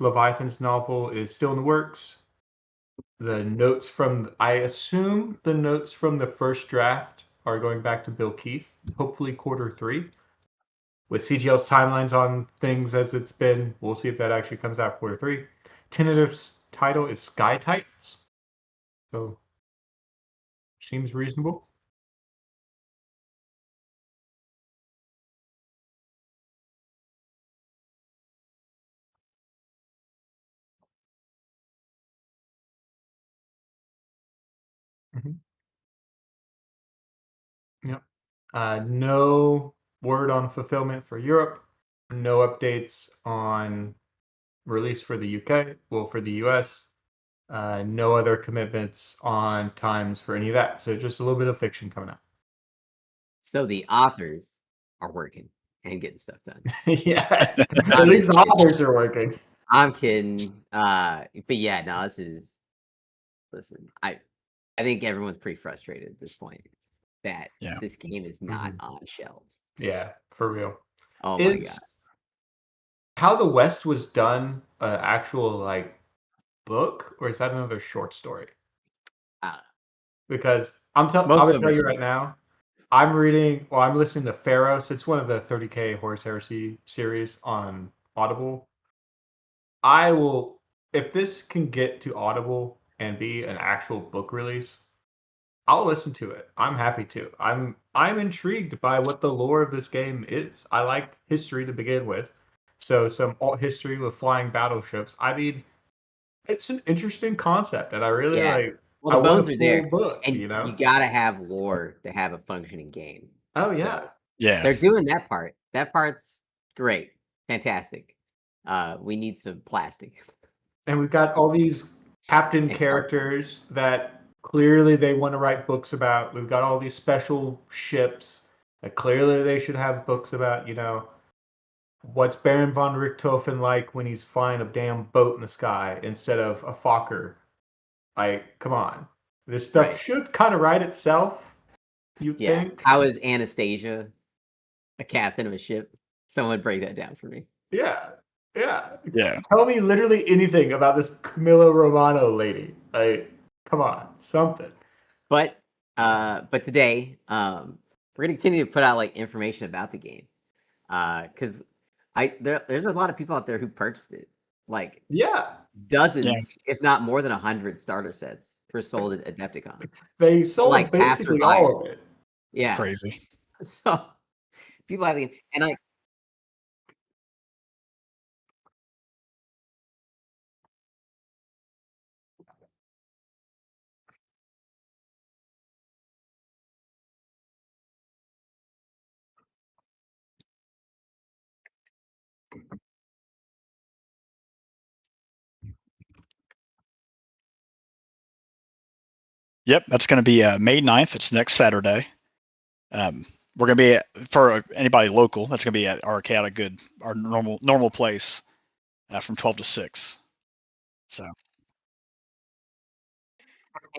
Leviathan's novel is still in the works. I assume the notes from the first draft are going back to Bill Keith, hopefully quarter 3. With CGL's timelines on things as it's been, we'll see if that actually comes out quarter 3. Tentative title is Sky Titans. So, seems reasonable. Mhm. Yep. No word on fulfillment for Europe. No updates on release for the UK. Well, for the US. No other commitments on times for any of that. So just a little bit of fiction coming out. So the authors are working and getting stuff done. Yeah. At I'm least just the kidding. authors are working. I'm kidding. But yeah, no, listen, I think everyone's pretty frustrated at this point that Yeah. this game is not on shelves. Yeah, for real. Oh my god. How the West was done an actual like book, or is that another short story? I don't know. Because I'm Most gonna of tell them you are right now, I'm listening to Pharos. It's one of the 30K Horus Heresy series on Audible. I will, if this can get to Audible and be an actual book release, I'll listen to it. I'm happy to. I'm intrigued by what the lore of this game is. I like history to begin with, so some alt history with flying battleships. I mean, it's an interesting concept, and I really like. Well, I the want bones a are full there, book, and you know. you gotta have lore to have a functioning game. Oh So yeah, Yeah. they're doing that part. That part's great, fantastic. We need some plastic. and we've got all these captain And characters that clearly they want to write books about. We've got all these special ships that clearly they should have books about. You know, what's Baron von Richthofen like when he's flying a damn boat in the sky instead of a Fokker? Like, come on. This stuff Right. should kind of write itself, you Yeah. think? How is Anastasia a captain of a ship? Someone break that down for me. Yeah. Yeah. Yeah. Tell me literally anything about this Camilla Romano lady. Like, come on, something. But today, we're gonna continue to put out like information about the game. Because there's a lot of people out there who purchased it. Like Yeah. dozens, if not more than 100 starter sets were sold at Adepticon. They sold Like basically passerby. all of it. Yeah. Crazy. So people have the game, and I Yep, that's going to be May 9th. It's next Saturday. We're going to be for anybody local. That's going to be at our Chaotic Good, our normal place, from 12 to 6. So.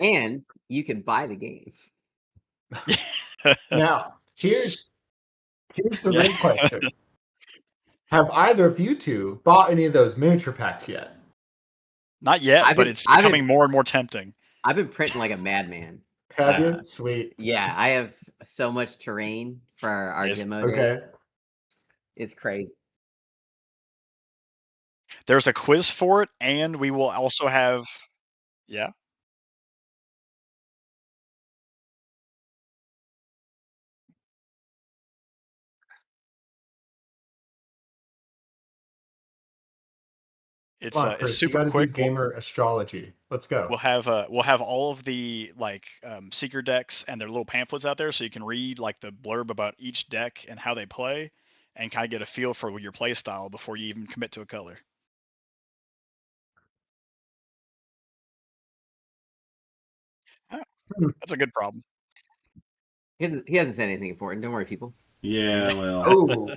And you can buy the game. Now, here's the real question. Have either of you two bought any of those miniature packs yet? Not yet, but it's becoming more and more tempting. I've been printing like a madman. Have you? Sweet. Yeah, I have so much terrain for our demo day. Okay. It's crazy. There's a quiz for it, and we will also have, yeah. Come on, Chris, it's super you gotta quick. do gamer astrology. Let's go. We'll have all of the like seeker decks and their little pamphlets out there, so you can read like the blurb about each deck and how they play, and kind of get a feel for your play style before you even commit to a color. That's a good problem. He hasn't said anything important. Don't worry, people. Yeah, well.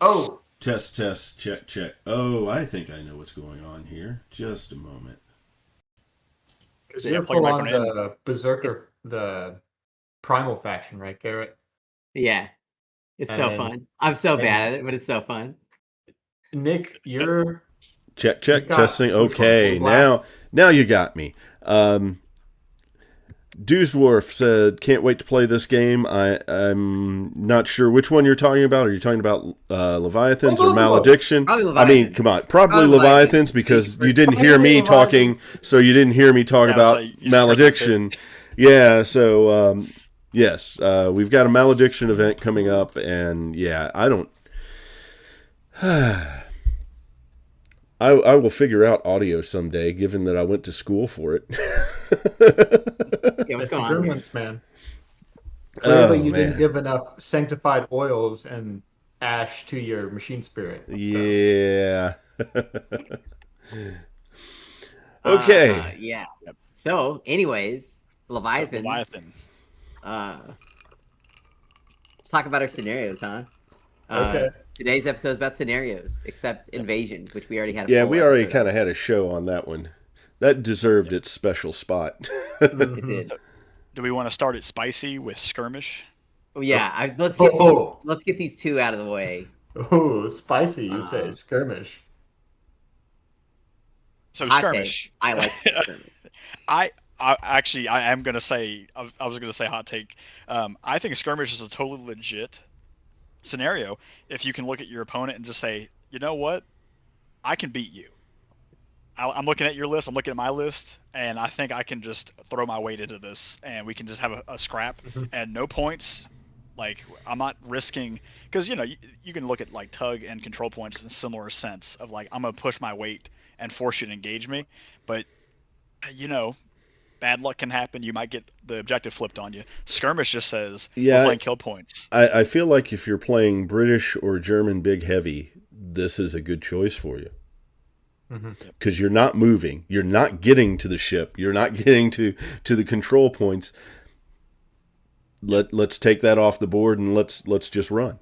Oh. Test, check. Oh, I think I know what's going on here. Just a moment. You're full on the Berserker, the Primal faction, right, Garrett? Yeah. It's so fun. I'm so bad at it, but it's so fun. Nick, you're Check. got Testing. which one? Okay, Blue now you got me. Dewsdwarf said, "Can't wait to play this game." I'm not sure which one you're talking about. Are you talking about Leviathans or Both of them. Malediction? Probably I mean, Leviathans. come on, probably Probably Leviathans Leviathans. because you didn't hear me Probably talking, Leviathans. so you didn't hear me talk Yeah, about so you just Malediction. Yeah, so yes, we've got a Malediction event coming up, and yeah, I don't. I will figure out audio someday, given that I went to school for it. Yeah, what's It's the going on here? gremlins, man. Clearly, you man. didn't give enough sanctified oils and ash to your machine spirit. So. Yeah. Okay. Yeah. So, anyways, Leviathans. Leviathan. Let's talk about our scenarios, huh? Okay. Today's episode is about scenarios, except invasion, which we already had. Yeah, we already kind of had a show on that one. That deserved its special spot. It did. Do we want to start it spicy with skirmish? Oh, yeah, let's get these two out of the way. Oh, spicy, you say. Skirmish. So Hot skirmish. take. I like skirmish. I am gonna say I was gonna say hot take. I think skirmish is a totally legit scenario if you can look at your opponent and just say, you know what, I can beat you. I'm looking at your list, I'm looking at my list, and I think I can just throw my weight into this, and we can just have a scrap and no points. Like, I'm not risking, because you can look at like tug and control points in a similar sense of like, I'm gonna push my weight and force you to engage me, but bad luck can happen. You might get the objective flipped on you. Skirmish just says, we're playing kill points. I feel like if you're playing British or German big heavy, this is a good choice for you. Because you're not moving. You're not getting to the ship. You're not getting to the control points. Let's take that off the board and let's just run.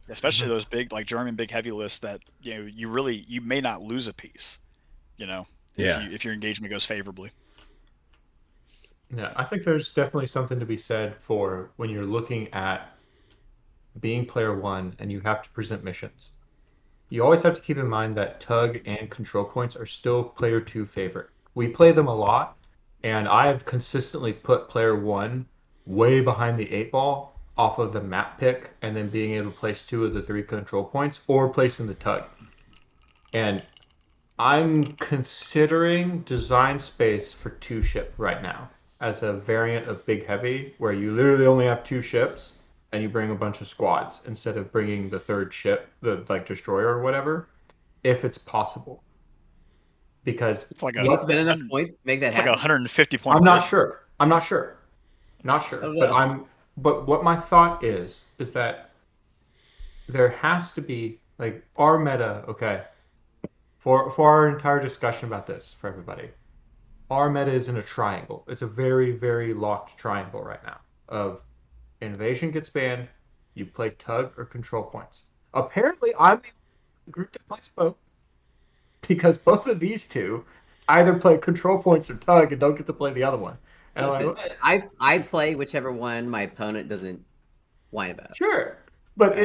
Especially those big, like German big heavy lists that you may not lose a piece. If your engagement goes favorably. Yeah, I think there's definitely something to be said for when you're looking at being player one and you have to present missions. You always have to keep in mind that tug and control points are still player two favorite. We play them a lot, and I have consistently put player one way behind the 8-ball off of the map pick and then being able to place 2 of the 3 control points or placing the tug. And I'm considering design space for 2 ship right now as a variant of big heavy where you literally only have 2 ships and you bring a bunch of squads instead of bringing the 3rd ship, the like destroyer or whatever, if it's possible. Because it's like what's been enough points to make that happen? Like 150 points. I'm not sure. But what my thought is that there has to be like our meta, okay. For our entire discussion about this, for everybody, our meta is in a triangle. It's a very, very locked triangle right now of invasion gets banned, you play tug or control points. Apparently, I'm the group that plays both because both of these two either play control points or tug and don't get to play the other one. And listen, I play whichever one my opponent doesn't whine about. Sure. But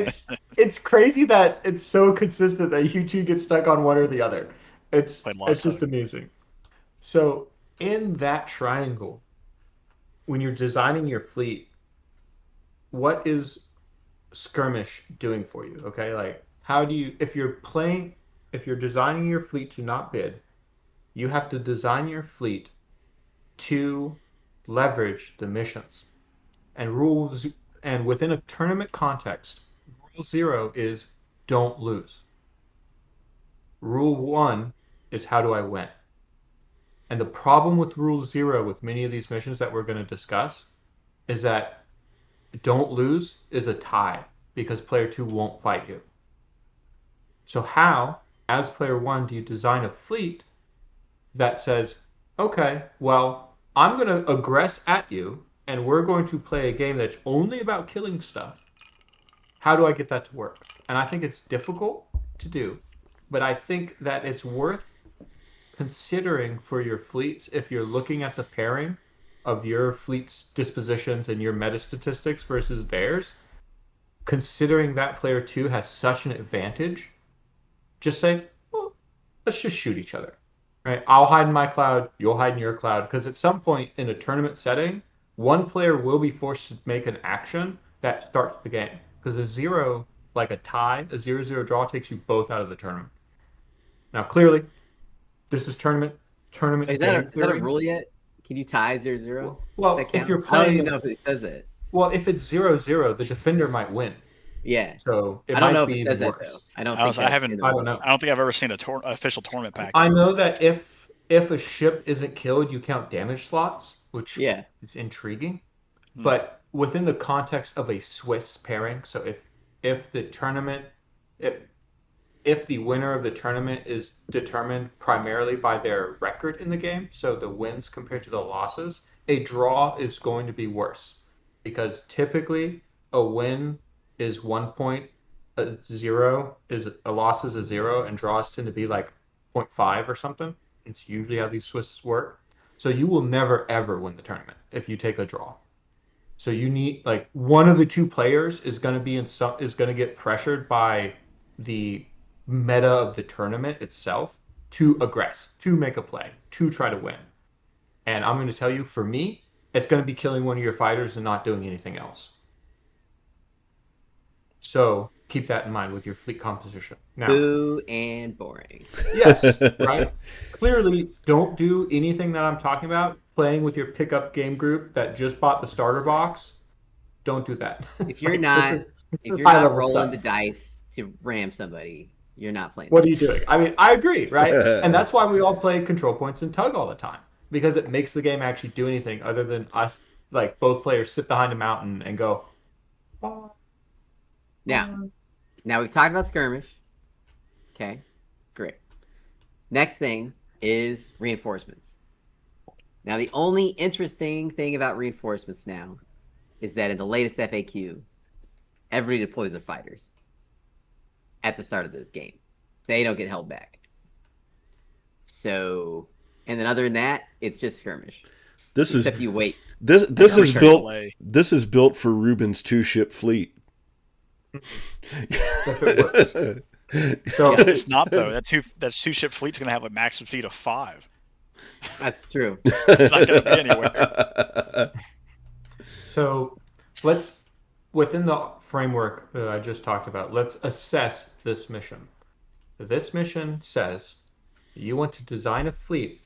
it's crazy that it's so consistent that you two get stuck on one or the other. It's just amusing. So in that triangle, when you're designing your fleet, what is skirmish doing for you? Okay, like how do you if you're designing your fleet to not bid, you have to design your fleet to leverage the missions and rules. And within a tournament context, rule 0 is don't lose. Rule 1 is how do I win? And the problem with rule 0 with many of these missions that we're going to discuss is that don't lose is a tie because player 2 won't fight you. So how, as player 1, do you design a fleet that says, okay, well, I'm going to aggress at you and we're going to play a game that's only about killing stuff. How do I get that to work? And I think it's difficult to do, but I think that it's worth considering for your fleets if you're looking at the pairing of your fleet's dispositions and your meta statistics versus theirs. Considering that player 2 has such an advantage, just say, well, let's just shoot each other, right? I'll hide in my cloud, you'll hide in your cloud, because at some point in a tournament setting, one player will be forced to make an action that starts the game. Because a 0, like a tie, a 0-0 draw takes you both out of the tournament. Now, clearly, this is tournament Is game that a theory. rule yet? Can you tie 0-0? Well, Does that count? if you're I don't playing, even know if it says it. well, if it's 0-0, the defender might win. Yeah. So it I don't might know if be it says even that though. worse. I don't I think that's haven't. in the I don't know. rules. I don't think I've ever seen a official tournament pack. I know that if a ship isn't killed, you count damage slots, which Yeah. is intriguing. Hmm. But within the context of a Swiss pairing, so if the tournament if the winner of the tournament is determined primarily by their record in the game, so the wins compared to the losses, a draw is going to be worse. Because typically a win is 1 point, a loss is a 0, and draws tend to be like 0.5 or something. It's usually how these Swiss work. So you will never ever win the tournament if you take a draw. So you need like one of the two players is going to be is going to get pressured by the meta of the tournament itself to aggress, to make a play, to try to win. And I'm going to tell you, for me, it's going to be killing one of your fighters and not doing anything else. So keep that in mind with your fleet composition. Now, Boo and boring. yes, right? Clearly, don't do anything that I'm talking about. Playing with your pickup game group that just bought the starter box, don't do that. If you're Like, not this is if you're not high-level rolling stuff. the dice to ram somebody, you're not playing. What are you doing? I mean, I agree, right? And that's why we all play control points and tug all the time, because it makes the game actually do anything other than us, like both players sit behind a mountain and go. "Oh, Now we've talked about skirmish. Okay, great. Next thing is reinforcements. Now the only interesting thing about reinforcements now is that in the latest FAQ, everybody deploys their fighters at the start of the game. They don't get held back. So, and then other than that, it's just skirmish. This is Except you wait. this is Arbitrary built. delay. This is built for Ruben's 2-ship fleet. if it works." So Yeah. It's not though. That two ship fleet's gonna have a maximum speed of 5. That's true. It's not gonna be anywhere. So let's, within the framework that I just talked about, let's assess this mission. This mission says you want to design a fleet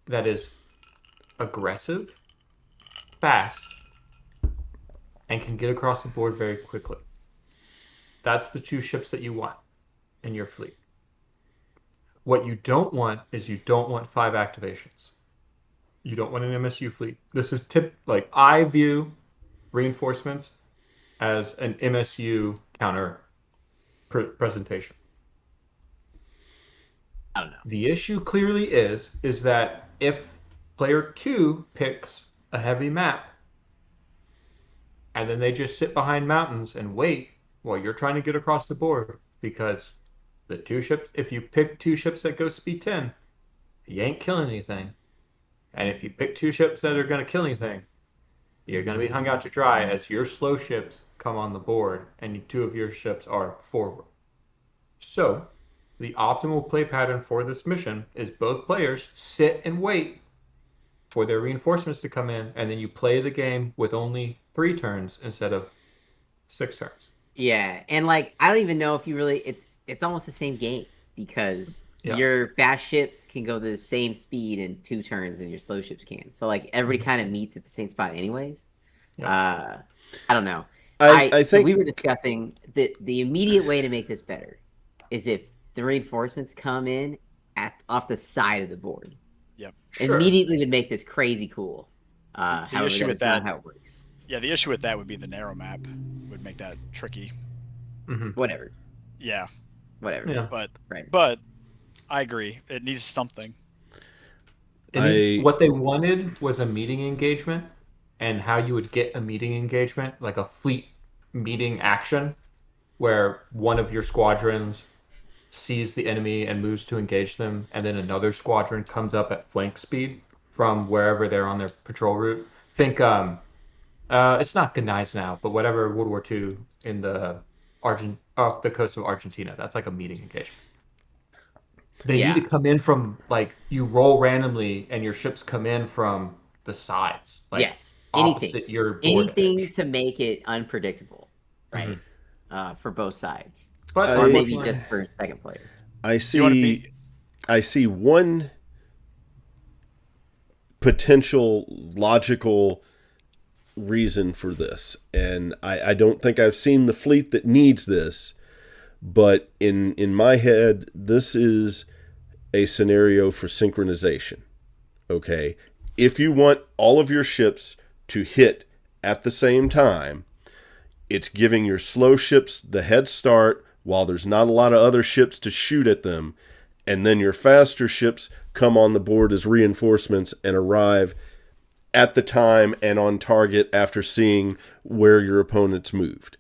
that is aggressive, fast, and can get across the board very quickly. That's the 2 ships that you want in your fleet. What you don't want is you don't want 5 activations. You don't want an MSU fleet. This is I view reinforcements as an MSU counter presentation. I don't know. The issue clearly is that if player 2 picks a heavy map and then they just sit behind mountains and wait while you're trying to get across the board, because the 2 ships, if you pick 2 ships that go speed 10, you ain't killing anything. And if you pick 2 ships that are going to kill anything, you're going to be hung out to dry as your slow ships come on the board and 2 of your ships are forward. So, the optimal play pattern for this mission is both players sit and wait for their reinforcements to come in, and then you play the game with only 3 turns instead of 6 turns. Yeah, and like I don't even know if you really it's almost the same game because your fast ships can go the same speed in 2 turns and your slow ships can. So like everybody kind of meets at the same spot anyways. I don't know. I think so we were discussing that the immediate way to make this better is if the reinforcements come in off the side of the board. Yep. Sure. Immediately would make this crazy cool. However, issue with that's not that- how it works. Yeah, the issue with that would be the narrow map would make that tricky. Whatever. Yeah, Whatever. Yeah. but I agree. It needs something. What they wanted was a meeting engagement, and how you would get a meeting engagement, like a fleet meeting action, where one of your squadrons sees the enemy and moves to engage them, and then another squadron comes up at flank speed from wherever they're on their patrol route. Think, it's not Gneiss now, but whatever World War II in the off the coast of Argentina. That's like a meeting engagement. They need to come in from like you roll randomly, and your ships come in from the sides. Like, yes, opposite your board anything edge. to make it unpredictable, right? For both sides, But or maybe unfortunately- just for second player. I You wanna see. be- I see one potential logical reason for this, and I don't think I've seen the fleet that needs this, but in my head, this is a scenario for synchronization. Okay, if you want all of your ships to hit at the same time, it's giving your slow ships the head start while there's not a lot of other ships to shoot at them, and then your faster ships come on the board as reinforcements and arrive at the time and on target after seeing where your opponent's moved.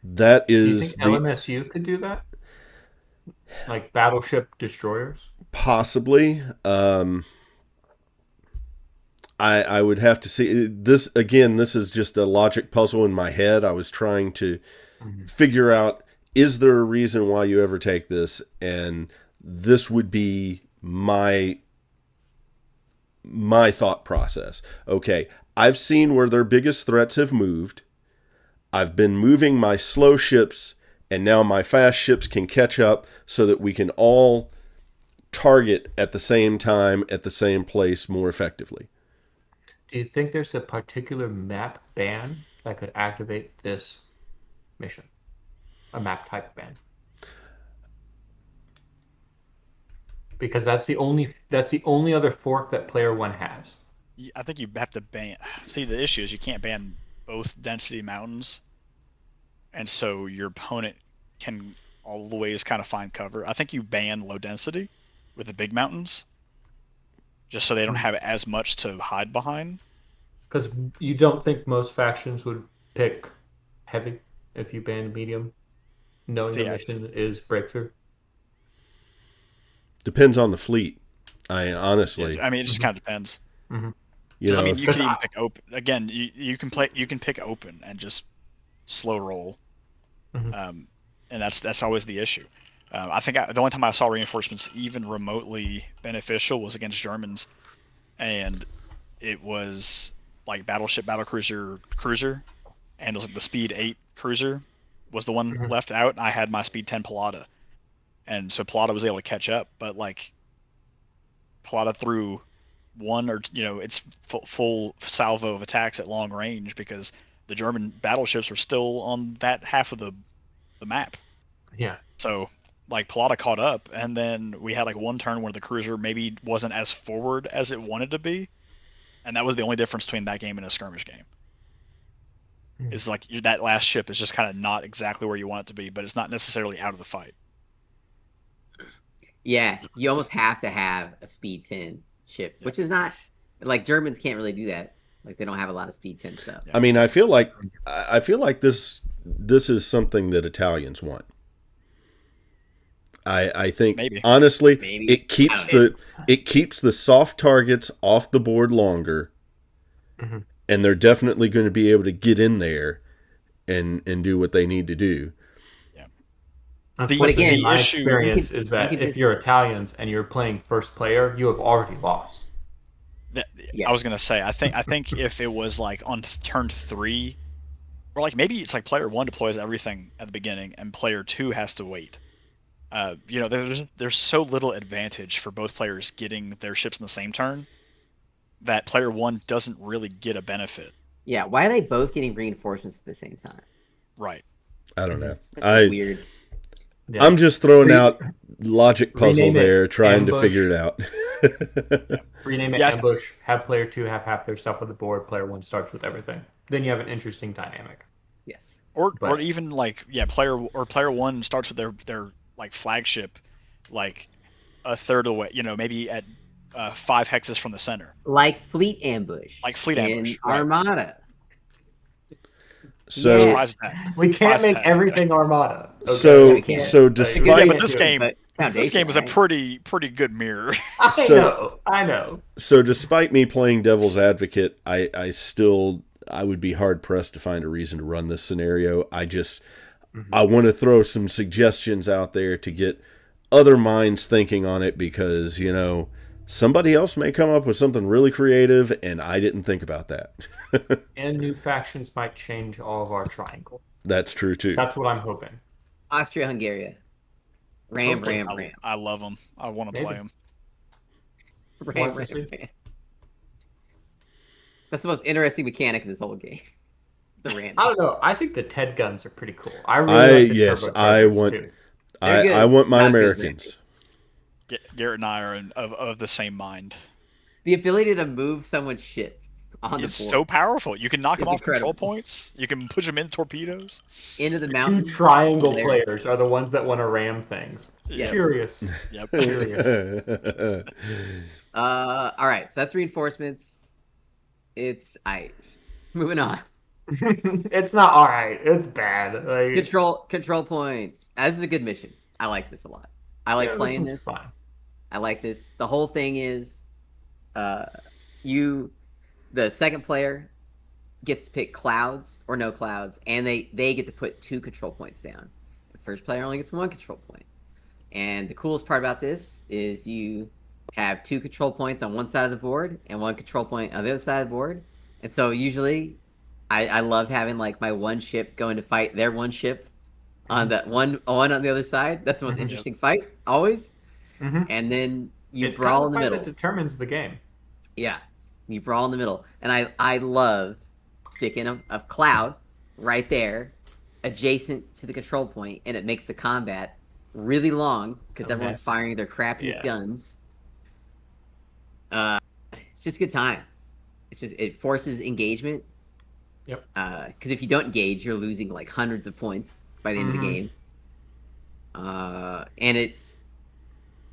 That Do you is think LMSU could do that? Like battleship destroyers? possibly. I would have to see this again. This is just a logic puzzle in my head. I was trying to figure out, is there a reason why you ever take this? And this would be my thought process. Okay, I've seen where their biggest threats have moved. I've been moving my slow ships, and now my fast ships can catch up so that we can all target at the same time at the same place more effectively. Do you think there's a particular map ban that could activate this mission? A map type ban? Because that's the only other fork that player one has. I think you have to ban. See, the issue is you can't ban both density mountains, and so your opponent can always kind of find cover. I think you ban low density with the big mountains, just so they don't have as much to hide behind. Because you don't think most factions would pick heavy if you banned medium, knowing the mission is breakthrough. Depends on the fleet. Honestly, I mean, it just kind of depends. you know, I mean, you can I- even pick open. Again, you can play. You can pick open and just slow roll, and that's always the issue. I think the only time I saw reinforcements even remotely beneficial was against Germans, and it was like battleship, battlecruiser, cruiser, and it was like the speed 8 cruiser was the one left out. And I had my speed 10 Pilata, and so Pilata was able to catch up, but like Pilata threw one or it's full salvo of attacks at long range because the German battleships were still on that half of the map. Yeah. So like Pilata caught up, and then we had like one turn where the cruiser maybe wasn't as forward as it wanted to be, and that was the only difference between that game and a skirmish game. Is like that last ship is just kind of not exactly where you want it to be, but it's not necessarily out of the fight. Yeah, you almost have to have a speed 10 ship, which is not like Germans can't really do that. Like they don't have a lot of speed 10 stuff. I mean, I feel like this is something that Italians want. I think Maybe. honestly, Maybe. it keeps the soft targets off the board longer, and they're definitely going to be able to get in there and do what they need to do. Unfortunately, again, my issue- experience you is that can if just- you're Italians and you're playing first player, you have already lost. Yeah. I was gonna say, I think if it was like on turn 3, or like maybe it's like player 1 deploys everything at the beginning and player 2 has to wait. There's so little advantage for both players getting their ships in the same turn that player 1 doesn't really get a benefit. Yeah, why are they both getting reinforcements at the same time? Right. I don't know. Such a weird. Yeah. I'm just throwing out logic puzzle Rename it there, trying to ambush. figure it out. Rename it Yeah, ambush. Have player 2 have half their stuff on the board. Player 1 starts with everything. Then you have an interesting dynamic. Yes. Or But- even like player 1 starts with their like flagship like a third of the way, maybe at 5 hexes from the center. Like fleet ambush. Like fleet in ambush, right. Armada. So Yeah. Surprise attack. We can't Surprise make attack. everything Armada. Okay? so we can't. so Yeah, despite Yeah, but this game But this game is a Foundation, pretty good mirror. I know. So despite me playing devil's advocate, I would be hard pressed to find a reason to run this scenario. I want to throw some suggestions out there to get other minds thinking on it because, somebody else may come up with something really creative and I didn't think about that. And new factions might change all of our triangle. That's true too. That's what I'm hoping. Austria-Hungary. Ram. I love them. I want to play them. Ram. That's the most interesting mechanic in this whole game. The ram. I don't know. I think the TED guns are pretty cool. I really like the turbo chargers, too. I want my Americans. Garrett and I are of the same mind. The ability to move someone's ship on the board. It's so powerful. You can knock them off control points. You can push them in torpedos. Into the mountain. 2 triangle players are the ones that want to ram things. Yes. Curious. Yep. Curious. All right. So that's reinforcements. It's moving on. It's not all right. It's bad. Like, Control points. This is a good mission. I like this a lot. I like playing this. Fun. I like this. The whole thing is, the second player gets to pick clouds or no clouds, and they get to put 2 control points down. The first player only gets 1 control point. And the coolest part about this is you have 2 control points on one side of the board and 1 control point on the other side of the board. And so usually, I love having like my one ship going to fight their one ship on the one on the other side. That's the most interesting fight always. Mm-hmm. And then you it's brawl in the kind of middle. that determines the game. Yeah, you brawl in the middle, and I love sticking a cloud right there, adjacent to the control point, and it makes the combat really long because everyone's firing their crappiest guns. It's just a good time. It forces engagement. Yep. Because if you don't engage, you're losing like hundreds of points by the end of the game. And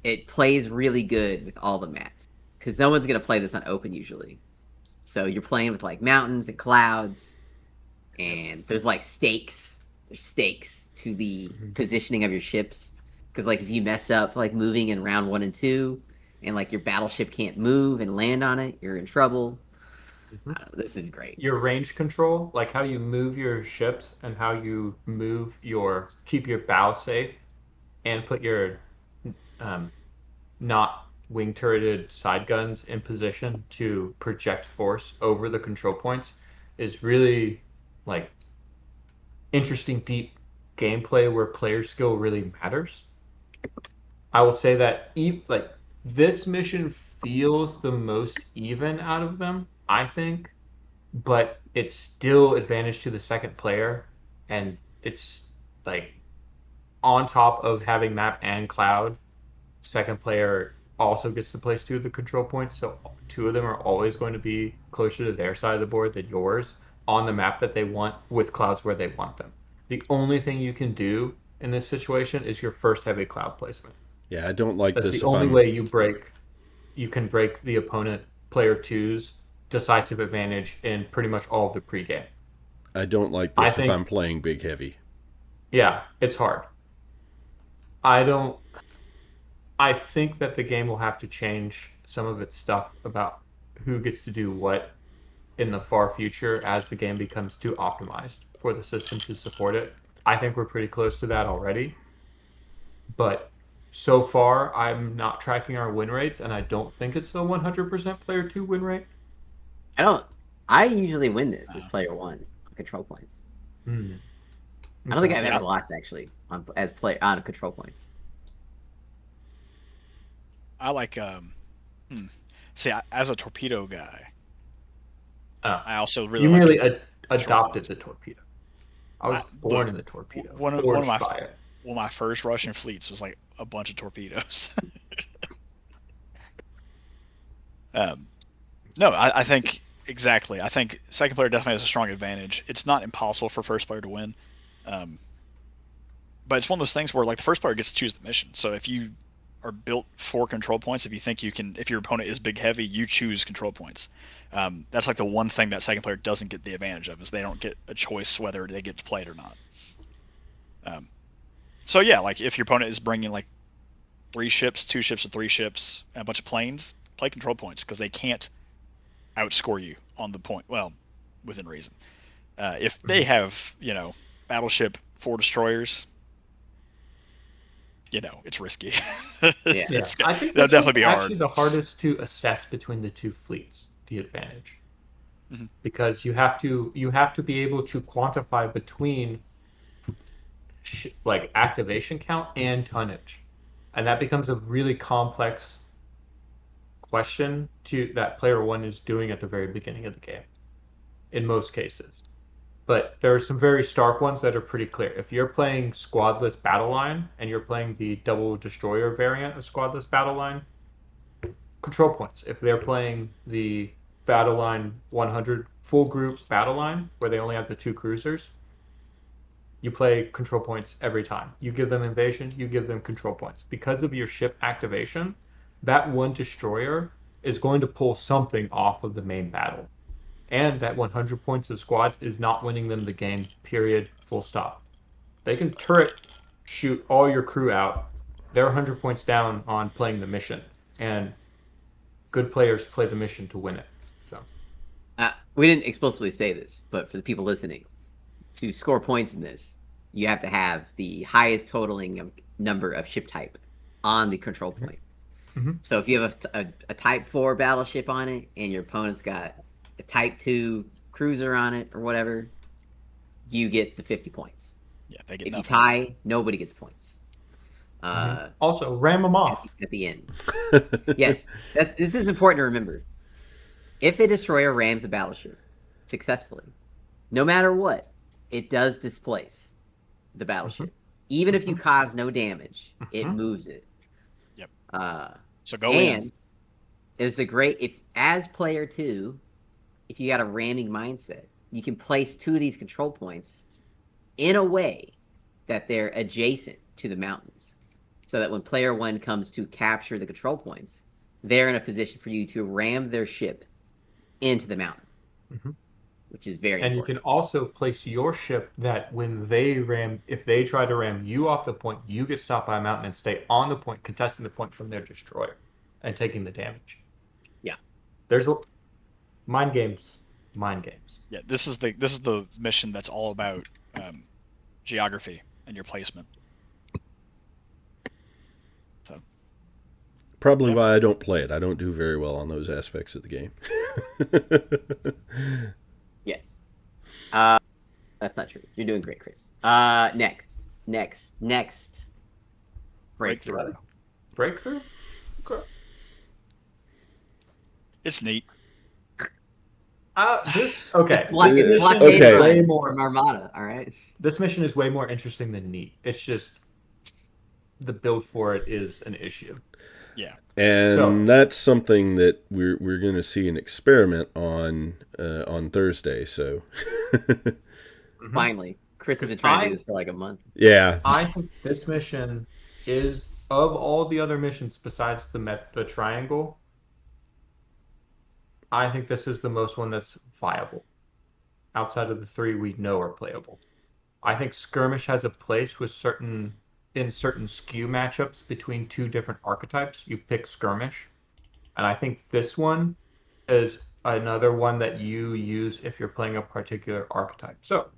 it plays really good with all the maps because no one's gonna play this on open usually. So you're playing with like mountains and clouds, and there's like stakes. There's stakes to the positioning of your ships because like if you mess up like moving in round 1 and 2, and like your battleship can't move and land on it, you're in trouble. This is great. Your range control, like how you move your ships and how you keep your bow safe and put your not wing turreted side guns in position to project force over the control points is really like interesting, deep gameplay where player skill really matters. I will say that this mission feels the most even out of them, I think, but it's still advantage to the second player, and it's like on top of having map and cloud, second player also gets to place 2 of the control points, so 2 of them are always going to be closer to their side of the board than yours on the map that they want with clouds where they want them. The only thing you can do in this situation is your first heavy cloud placement. Yeah, I don't like That's this. The only way you can break the opponent player 2's decisive advantage in pretty much all of the pregame. I don't like this if I'm playing big heavy. Yeah, it's hard. I think that the game will have to change some of its stuff about who gets to do what in the far future as the game becomes too optimized for the system to support it. I think we're pretty close to that already. But so far, I'm not tracking our win rates, and I don't think it's a 100% player 2 win rate. I usually win this as player 1 on control points. I don't think I've ever lost actually on control points. I like as a torpedo guy. I also really adopted the torpedo. I was born in the torpedo. One of my first Russian fleets was like a bunch of torpedoes. No, I think exactly. I think second player definitely has a strong advantage. It's not impossible for first player to win, but it's one of those things where like the first player gets to choose the mission. So if you are built for control points, if your opponent is big heavy, you choose control points. That's like the one thing that second player doesn't get the advantage of is they don't get a choice whether they get to play it or not. So yeah, like if your opponent is bringing like 2 ships or 3 ships, and a bunch of planes, play control points because they can't outscore you on the point. Well, within reason. If they have, battleship 4 destroyers, it's risky. Yeah. I think that'll this definitely be one's hard. actually the hardest to assess between the two fleets, the advantage. Mhm. Because you have to be able to quantify between like activation count and tonnage. And that becomes a really complex question that player 1 is doing at the very beginning of the game in most cases. But there are some very stark ones that are pretty clear. If you're playing squadless battle line and you're playing the double destroyer variant of squadless battle line, control points. If they're playing the battle line 100 full group battle line where they only have the 2 cruisers, you play control points every time. You give them invasion, you give them control points. Because of your ship activation, that 1 destroyer is going to pull something off of the main battle. And that 100 points of squads is not winning them the game, period, full stop. They can turret shoot all your crew out. They're 100 points down on playing the mission. And good players play the mission to win it. So we didn't explicitly say this, but for the people listening, to score points in this, you have to have the highest totaling number of ship type on the control point. Mm-hmm. So if you have a Type 4 battleship on it and your opponent's got a Type 2 cruiser on it or whatever, you get the 50 points. Yeah, they get if nothing. you tie, nobody gets points. Also, ram them off at the end. Yes, this is important to remember. If a destroyer rams a battleship successfully, no matter what, it does displace the battleship. Even if you cause no damage, it moves it. Yep. So go in. And it's a great, if as player 2, if you got a ramming mindset, you can place 2 of these control points in a way that they're adjacent to the mountains. So that when player 1 comes to capture the control points, they're in a position for you to ram their ship into the mountain, which is very important. You can also place your ship that when if they try to ram you off the point, you get stopped by a mountain and stay on the point, contesting the point from their destroyer and taking the damage. Yeah. There's mind games. Yeah, this is the mission that's all about geography and your placement. So probably why I don't play it. I don't do very well on those aspects of the game. Yes. That's not true. You're doing great, Chris. Next. Breakthrough. Breakthrough? Okay. It's neat. Okay. Okay. Way more from Armada. All right. This mission is way more interesting than neat. It's just the build for it is an issue. Yeah. And that's something that we're going to see an experiment on Thursday. So finally, Chris has been trying to do this for like a month. Yeah. I think this mission is, of all the other missions besides the triangle, I think this is the most one that's viable. Outside of the 3 we know are playable. I think Skirmish has a place with certain skew matchups between 2 different archetypes. You pick Skirmish. And I think this one is another one that you use if you're playing a particular archetype. So,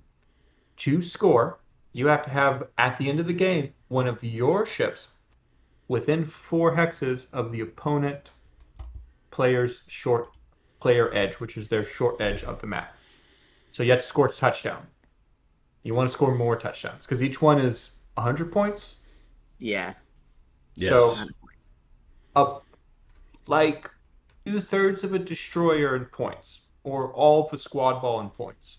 to score, you have to have, at the end of the game, one of your ships within 4 hexes of the opponent player's short player edge, which is their short edge of the map. So you have to score a touchdown. You want to score more touchdowns because each one is 100 points. Yeah. Yes. So up like 2/3 of a destroyer in points, or all of the squad ball in points.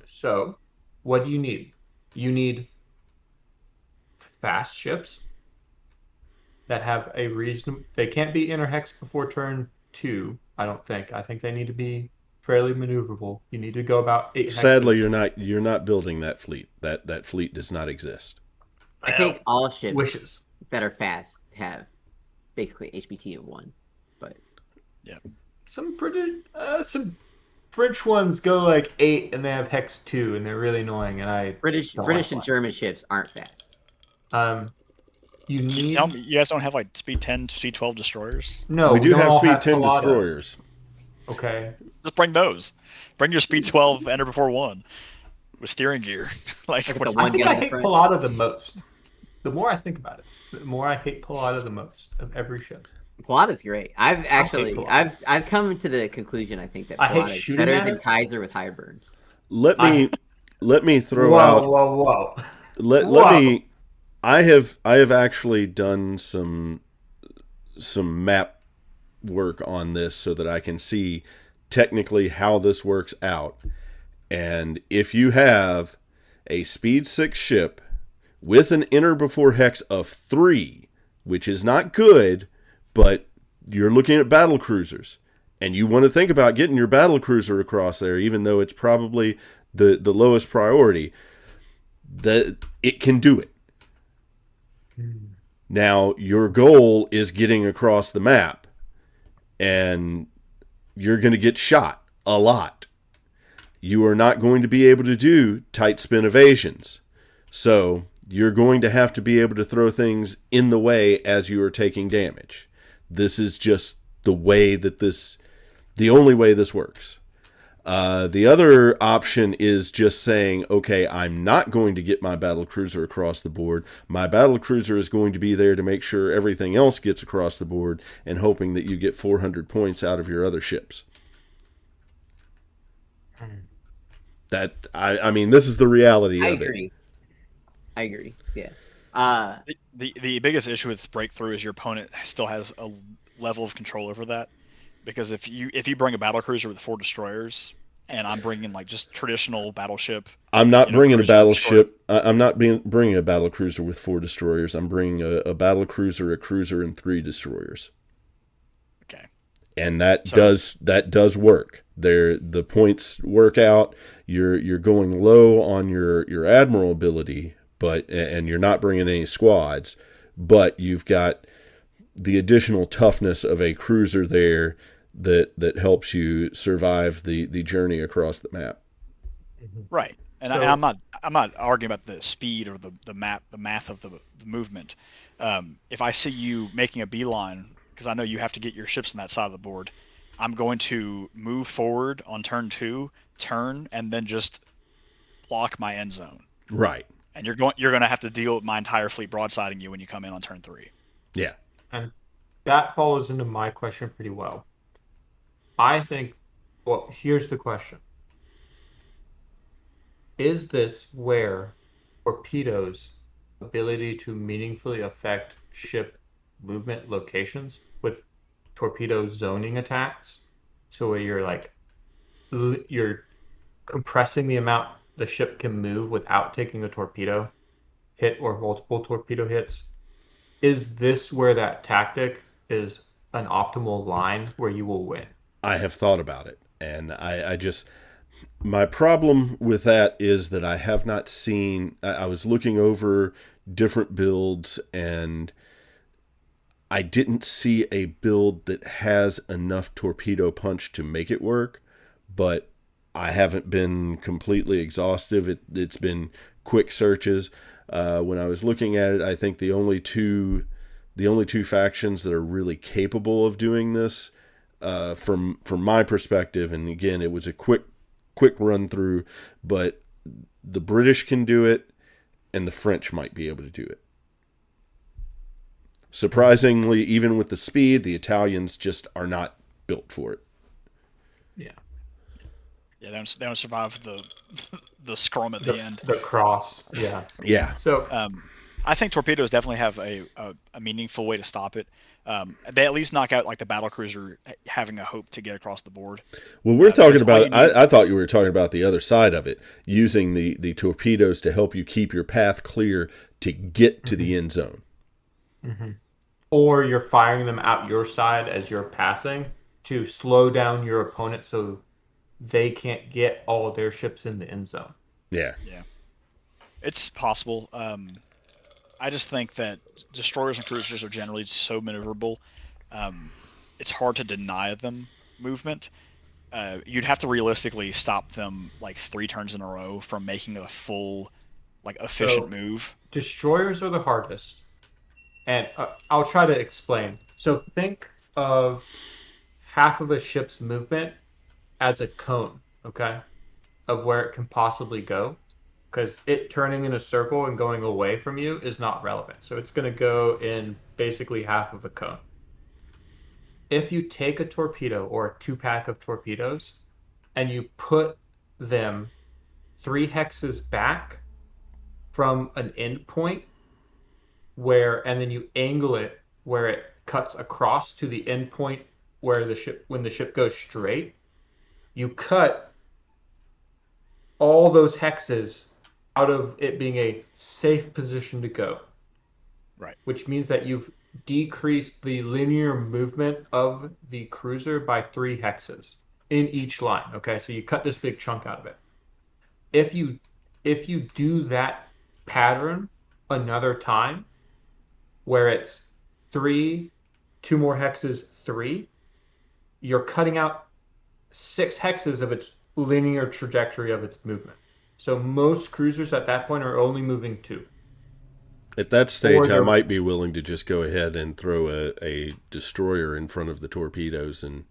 So what do you need? You need fast ships that have a reason. They can't be interhex before turn 2, I don't think. I think they need to be fairly maneuverable. You need to go about 8 hexes. Sadly, you're not building that fleet. That fleet does not exist. I think all ships wishes that are fast have basically HBT of 1, but yeah, some French ones go like 8 and they have hex 2 and they're really annoying. And British and German ships aren't fast. You need. Tell me, you guys don't have like speed 10, speed 12 destroyers? No, we do have speed 10 destroyers. Okay. Just bring those. Bring your Speed 12 Enter Before 1 with steering gear. Like the what- I one think gun I in the hate front. Pilata the most. The more I think about it, the more I hate Pilata the most of every ship. Pilata's great. I've Pilata. I've come to the conclusion I think that I hate Pilata is shooting better at than it. Kaiser with Highburn. Let I- me throw whoa, out. whoa. Let me. I have actually done some map work on this so that I can see technically how this works out. And if you have a Speed 6 ship with an Enter Before Hex of 3, which is not good, but you're looking at battle cruisers, and you want to think about getting your battle cruiser across there, even though it's probably the lowest priority, that it can do it. Now, your goal is getting across the map, and you're going to get shot a lot. You are not going to be able to do tight spin evasions. So you're going to have to be able to throw things in the way as you are taking damage. This is just the only way this works. The other option is just saying, okay, I'm not going to get my battle cruiser across the board. My battle cruiser is going to be there to make sure everything else gets across the board, and hoping that you get 400 points out of your other ships. That I mean, this is the reality of it. I agree. Yeah. The biggest issue with Breakthrough is your opponent still has a level of control over that. Because if you bring a battle cruiser with 4 destroyers, and I'm bringing like just traditional battleship, I'm not bringing a battleship. I'm not bringing a battle cruiser with 4 destroyers. I'm bringing a battle cruiser, a cruiser, and 3 destroyers. Okay. And that does work. The points work out. You're going low on your admiral ability, and you're not bringing any squads, but you've got the additional toughness of a cruiser there that helps you survive the journey across the map. Right. And I'm not arguing about the speed or the math of the movement. If I see you making a beeline, because I know you have to get your ships on that side of the board, I'm going to move forward on turn 2, and then just block my end zone. Right. And you're going to have to deal with my entire fleet broadsiding you when you come in on turn 3. Yeah. And that follows into my question pretty well. I think, well, here's the question. Is this where torpedoes' ability to meaningfully affect ship movement locations with torpedo zoning attacks? So where you're compressing the amount the ship can move without taking a torpedo hit or multiple torpedo hits. Is this where that tactic is an optimal line where you will win? I have thought about it, and I just, my problem with that is that I have not seen, I was looking over different builds, and I didn't see a build that has enough torpedo punch to make it work, but I haven't been completely exhaustive. It's been quick searches. When I was looking at it, I think the only two factions that are really capable of doing this, from my perspective, and again, it was a quick run through, but the British can do it, and the French might be able to do it. Surprisingly, even with the speed, the Italians just are not built for it. Yeah. Yeah, they don't survive the scrum at the end. The cross. Yeah. Yeah. So I think torpedoes definitely have a meaningful way to stop it. They at least knock out like the battlecruiser having a hope to get across the board. Well, we're talking about. I thought you were talking about the other side of it, using the torpedoes to help you keep your path clear to get to the end zone. Mm-hmm. Or you're firing them out your side as you're passing to slow down your opponent so they can't get all of their ships in the end zone. Yeah. Yeah. It's possible. I just think that destroyers and cruisers are generally so maneuverable. It's hard to deny them movement. You'd have to realistically stop them like 3 turns in a row from making a full, like, efficient move. Destroyers are the hardest. And I'll try to explain. So think of half of a ship's movement as a cone, okay, of where it can possibly go. Because it turning in a circle and going away from you is not relevant. So it's going to go in basically half of a cone. If you take a torpedo or a 2-pack of torpedoes and you put them 3 hexes back from an end point and then you angle it where it cuts across to the end point where when the ship goes straight, you cut all those hexes out of it being a safe position to go. Right. Which means that you've decreased the linear movement of the cruiser by 3 hexes in each line. Okay, so you cut this big chunk out of it. If you do that pattern another time, where it's 3, 2 more hexes, 3, you're cutting out 6 hexes of its linear trajectory of its movement. So most cruisers at that point are only moving 2. At that stage, I might be willing to just go ahead and throw a destroyer in front of the torpedoes and.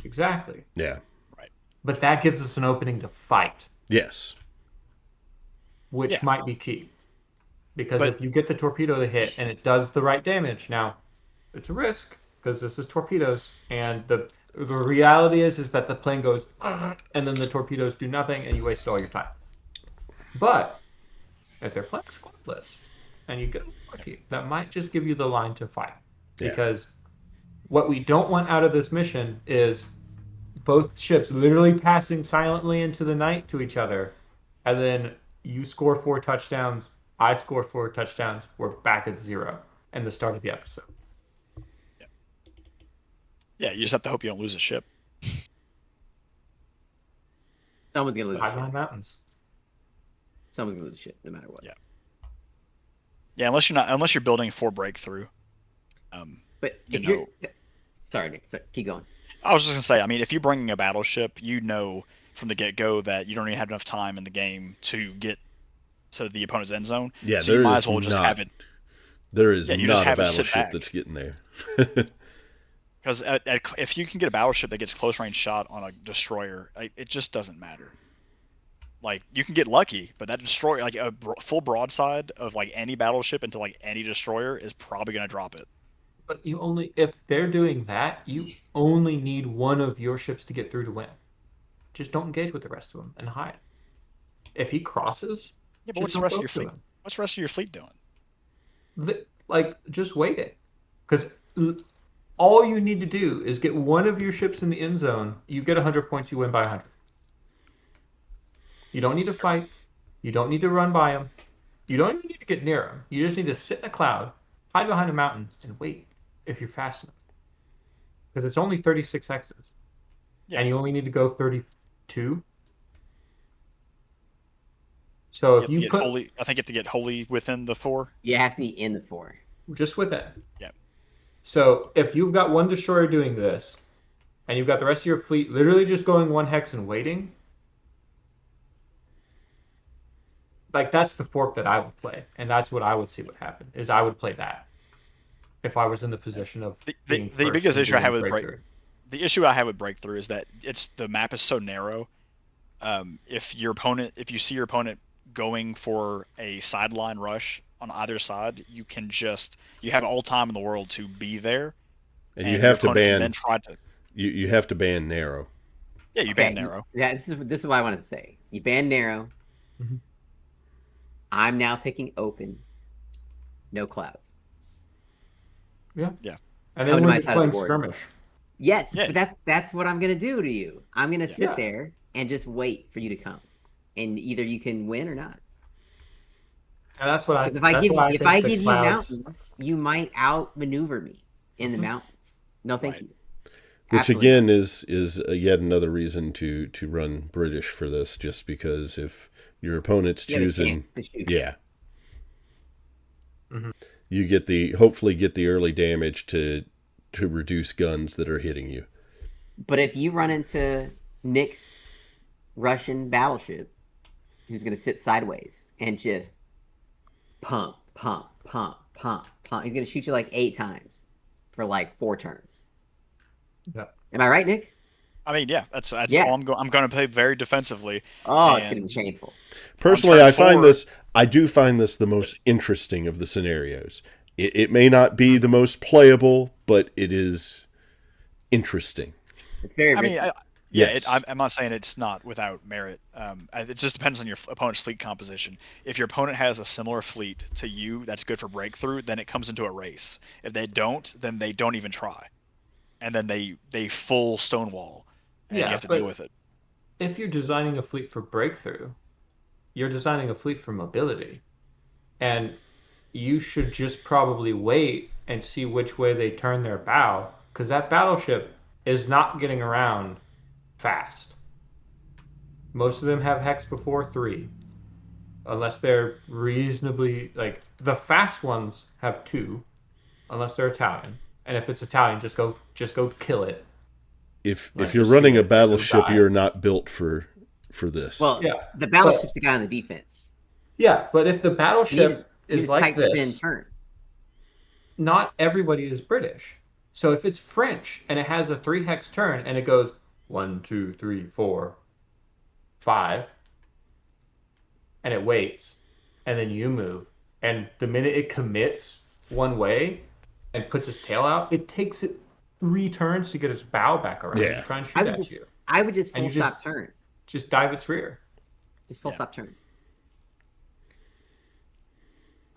Exactly. Yeah. Right. But that gives us an opening to fight. Yes. Which might be key. Because if you get the torpedo to hit and it does the right damage, now it's a risk because this is torpedoes, and the reality is that the plane goes and then the torpedoes do nothing and you wasted all your time. But if they're playing squadless and you get lucky, that might just give you the line to fight. Yeah. Because what we don't want out of this mission is both ships literally passing silently into the night to each other, and then you score 4 touchdowns, I score 4 touchdowns, we're back at 0 and the start of the episode. Yeah, you just have to hope you don't lose a ship. Someone's gonna lose. High behind mountains. Someone's gonna lose shit, no matter what. Yeah. Yeah, unless you're building for breakthrough. But if you're, sorry, Nick, keep going. I was just gonna say, I mean, if you're bringing a battleship, you know from the get-go that you don't even have enough time in the game to get to the opponent's end zone. Yeah, so you might as well just have it. There is not a battleship that's getting there. Because if you can get a battleship that gets close-range shot on a destroyer, it just doesn't matter. Like, you can get lucky, but that destroyer, like a full broadside of like any battleship into like any destroyer is probably going to drop it. But if they're doing that, you only need one of your ships to get through to win. Just don't engage with the rest of them and hide. If he crosses, yeah, but what's the rest of your fleet? What's the rest of your fleet doing? Just wait it, because all you need to do is get one of your ships in the end zone. You get 100 points. You win by 100. You don't need to fight. You don't need to run by them. You don't even need to get near them. You just need to sit in a cloud, hide behind a mountain, and wait if you're fast enough. Because it's only 36 hexes. Yeah. And you only need to go 32. So if you put... I think you have to get wholly within the 4. You have to be in the 4. Just within. Yeah. So if you've got one destroyer doing this, and you've got the rest of your fleet literally just going 1 hex and waiting, like, that's the fork that I would play, and that's what I would see would happen. Is I would play that if I was in the position of the biggest issue I have with the issue I have with breakthrough is that the map is so narrow. If you see your opponent going for a sideline rush on either side, you have all time in the world to be there, and you have to ban. You have to ban narrow. Yeah, you ban narrow. Yeah, this is what I wanted to say. You ban narrow. Mm-hmm. I'm now picking open. No clouds. Yeah. Yeah. And then we're just playing skirmish. Yes, yeah. But that's what I'm gonna do to you. I'm gonna sit there and just wait for you to come, and either you can win or not. And that's what if I give you mountains, you might outmaneuver me in the mountains. No, thank you. Which again is yet another reason to run British for this, just because if your opponent's choosing, mm-hmm. you hopefully get the early damage to reduce guns that are hitting you. But if you run into Nick's Russian battleship, who's going to sit sideways and just pump, pump, pump, pump, pump, he's going to shoot you like 8 times for like 4 turns. Yeah. Am I right, Nick? I mean, yeah, that's Yeah. all I'm going. I'm going to play very defensively. Oh, it's gonna be And painful. Personally, turn I do find this the most interesting of the scenarios. It may not be the most playable, but it is interesting. It's very I mean, risky. Yes. I'm not saying it's not without merit. It just depends on your opponent's fleet composition. If your opponent has a similar fleet to you that's good for breakthrough, then it comes into a race. If they don't, then they don't even try, and then they full stonewall, and you Yeah, have to but deal with it. if you're designing a fleet for breakthrough, you're designing a fleet for mobility. And you should just probably wait and see which way they turn their bow, because that battleship is not getting around fast. Most of them have hex before 3, unless they're reasonably like the fast ones have 2, unless they're Italian. And if it's Italian, just go kill it. If Like, you're just running shoot a it, battleship, it'll die. you're not built for this. Well, Yeah, the battleship's the guy on the defense. Yeah, but if the You battleship just, is like tight spin this, turn. not everybody is British. So if it's French and it has a 3 hex turn and it goes 1, 2, 3, 4, 5, and it waits, and then you move, and the minute it commits one way and puts its tail out, it takes it 3 turns to get its bow back around Yeah. and try and I shoot would at just, you. I would just And full you stop turn. Just dive its rear. Just full Yeah. stop turn.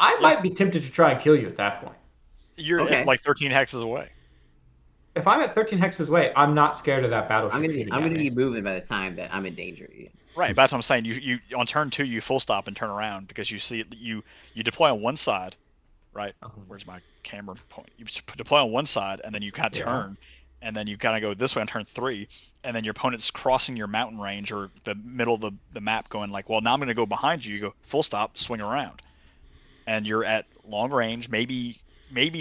I might be tempted to try and kill you at that point. You're Okay. like 13 hexes away. If I'm at 13 hexes away, I'm not scared of that battleship. I'm shooting gonna at be me. moving by the time that I'm in danger. Right, but that's what I'm saying. You on turn 2 you full stop and turn around because you see you deploy on one side, right? Where's my camera point? You deploy on one side and then you kind of Yeah. turn, and then you kind of go this way on turn 3, and then your opponent's crossing your mountain range or the middle of the map, going like, well, now I'm going to go behind you. You go full stop, swing around, and you're at long range, maybe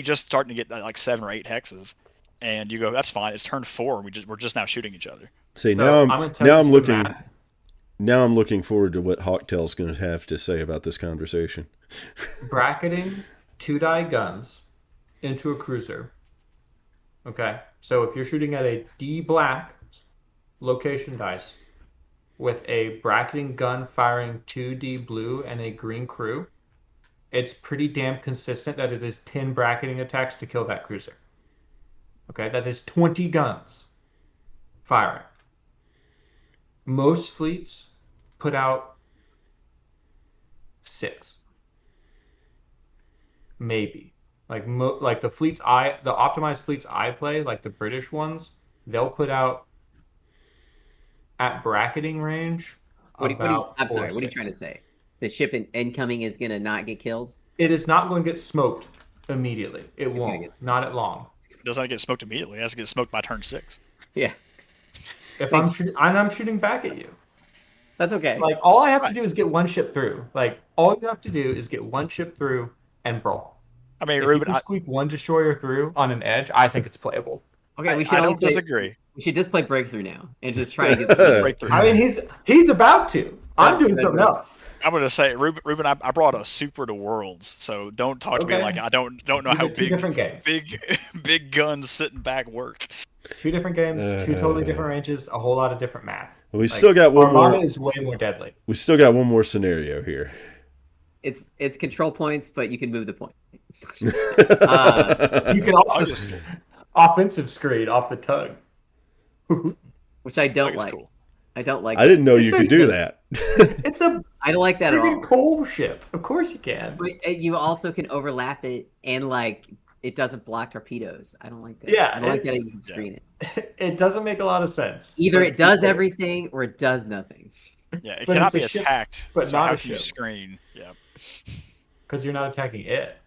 just starting to get like 7 or 8 hexes, and you go, that's fine. It's turn 4. We're just now shooting each other. See, So, now gonna tell you I'm some looking math. now I'm looking forward to what Hawktail's going to have to say about this conversation. Bracketing 2-die guns into a cruiser. Okay, so if you're shooting at a D black location dice with a bracketing gun firing 2D blue and a green crew, it's pretty damn consistent that it is 10 bracketing attacks to kill that cruiser. Okay, that is 20 guns firing. Most fleets put out 6. Maybe. Like the optimized fleets I play, like the British ones, they'll put out at bracketing range I'm about 4 sorry. or What are you 6. trying to say? The ship incoming is gonna not get killed. It is not going to get smoked immediately. It gonna won't. get- Not at long. It doesn't get smoked immediately. It has to get smoked by turn 6. Yeah, If I'm shooting back at you, that's okay. like all I have to Right. do is get one ship through. Like all you have to do is get one ship through and brawl. I mean, If you Ruben, can squeak one destroyer through on an edge, I think it's playable. Okay, we should I only don't play, disagree. we should just play breakthrough now and just try to get. Breakthrough. I mean, he's about to. I'm doing something else. I'm gonna say, Ruben, I brought a super to Worlds, so don't talk to me Okay. like I don't know These how are two different games. big guns sitting back work. 2 different games, 2 totally different ranges, a whole lot of different math. We still got one Armada more. is way more deadly. We still got one more scenario here. It's control points, but you can move the point. You can also offensive screen off the tug. Which I don't It's like. cool. I don't like. I didn't know It's you a- could do that. It's a I don't like that at all. friggin' coal ship. Of course you can. But you also can overlap it, and like it doesn't block torpedoes. I don't like that. Yeah, I don't like that it's- you can screen it. It doesn't make a lot of sense. Either Let's it be does clear. everything or it does nothing. Yeah, it But cannot it's a be ship, attacked. but so not how a can you ship. screen? Yeah, because you're not attacking it.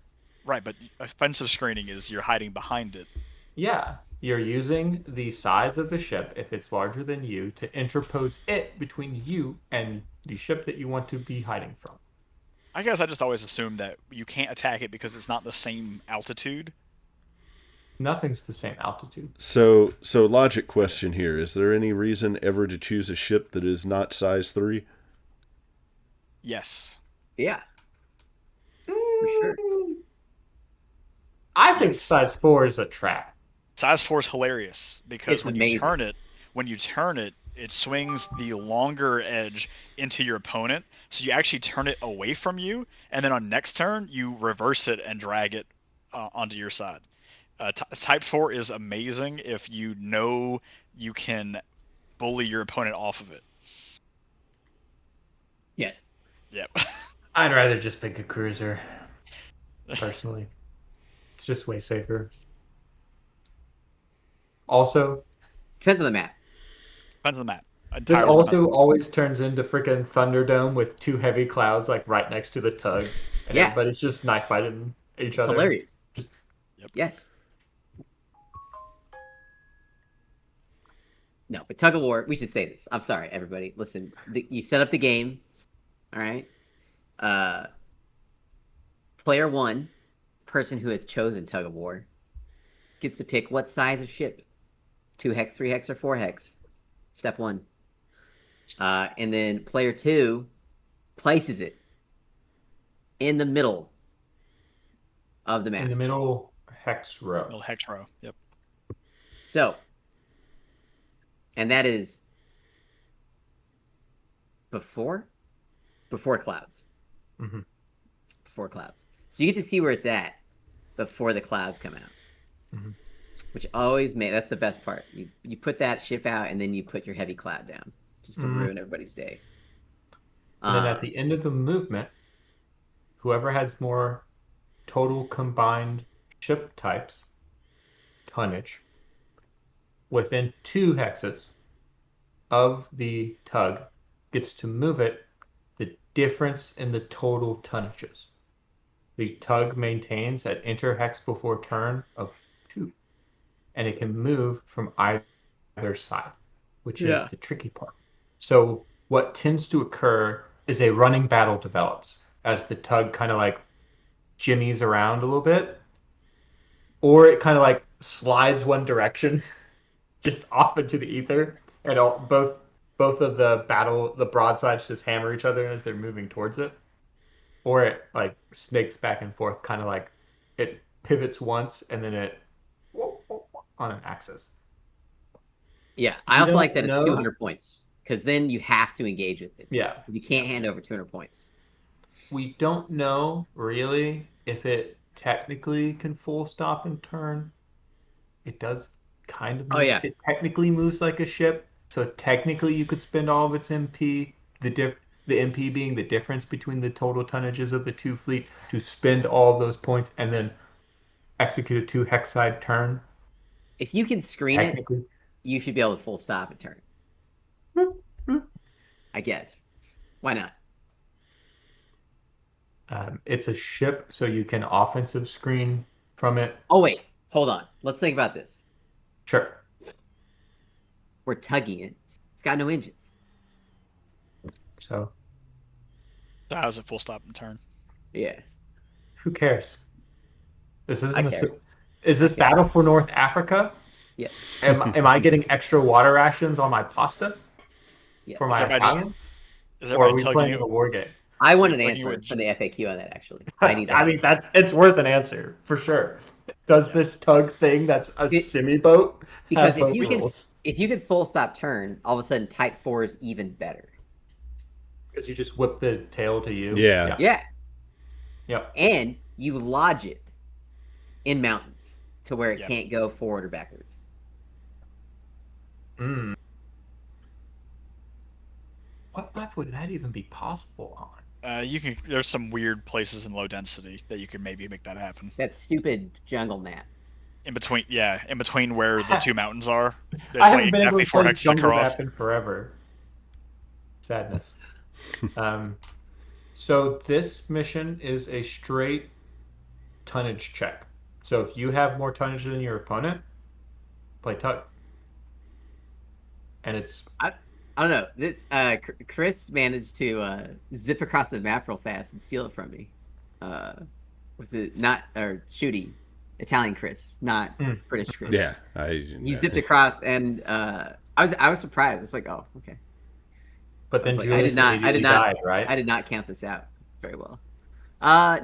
right. But offensive screening is you're hiding behind it. Yeah, you're using the size of the ship, if it's larger than you, to interpose it between you and the ship that you want to be hiding from. I guess I just always assumed that you can't attack it because it's not the same altitude. Nothing's the same altitude. So logic question here: is there any reason ever to choose a ship that is not size 3? Yes. Yeah, for sure. I think size 4 is a trap. Size 4 is hilarious because It's when amazing. you turn it, it swings the longer edge into your opponent. So you actually turn it away from you, and then on next turn you reverse it and drag it onto your side. Type 4 is amazing if you know you can bully your opponent off of it. Yes. Yep. I'd rather just pick a cruiser, personally. It's just way safer. Also, Depends on the map. Depends on the map. this Entirely also depends. always turns into freaking Thunderdome with two heavy clouds like right next to the tug, and Yeah. everybody's just knife fighting each It's other. hilarious. Yep. Yes. No, but tug of war. We should say this. I'm sorry, everybody. Listen, you set up the game. All right. Player 1, person who has chosen tug of war, gets to pick what size of ship: 2 hex, 3 hex, or 4 hex. Step 1. And then player 2 places it in the middle of the map. In the middle hex row. Little hex row. Yep. So, and that is before clouds. Mm-hmm. Before clouds. So you get to see where it's at before the clouds come out. Mm-hmm. Which always that's the best part. You put that ship out and then you put your heavy cloud down just to ruin everybody's day. And then at the end of the movement, whoever has more total combined ship types, tonnage, within 2 hexes of the tug gets to move it the difference in the total tonnages. The tug maintains an inter-hex before turn of 2. And it can move from either side, which is the tricky part. So what tends to occur is a running battle develops as the tug kind of like jimmies around a little bit, or it kind of like slides one direction, just off into the ether, and both of the broadsides just hammer each other as they're moving towards it, or it like snakes back and forth, kind of like it pivots once and then it on an axis. Yeah, I also like that it's 200 points, because then you have to engage with it. Yeah. You can't hand over 200 points. We don't know really if it technically can full stop and turn. It does kind of. It technically moves like a ship, so technically you could spend all of its MP. The MP being the difference between the total tonnages of the 2 fleet, to spend all of those points and then execute a 2 hex side turn. If you can screen it, you should be able to full stop and turn. I guess. Why not? It's a ship, so you can offensive screen from it. Oh, wait. Hold on. Let's think about this. Sure. We're tugging it. It's got no engines. So how's it full stop and turn? Yeah. Who cares? Is this Battle for North Africa? Yes. Am I getting extra water rations on my pasta? Yes. For my Italians? Or are we playing a war game? I want an answer from the FAQ on that, actually. I need that. I mean, it's worth an answer, for sure. Does this tug thing that's a semi-boat because if you could full stop turn, all of a sudden Type 4 is even better. Because you just whip the tail to you? Yeah. Yep. And you lodge it in mountains to where it can't go forward or backwards. What map would that even be possible on? There's some weird places in low density that you can maybe make that happen. That stupid jungle map. In between where the 2 mountains are. It's I haven't been able to play jungle across. map in forever. Sadness. So this mission is a straight tonnage check. So if you have more tonnage than your opponent, play tug. And it's I don't know. This Chris managed to zip across the map real fast and steal it from me. With the shooty Italian Chris, not British Chris. Yeah, he zipped across, and I was surprised. It's like, oh, okay. But then I did not died, right? I did not count this out very well.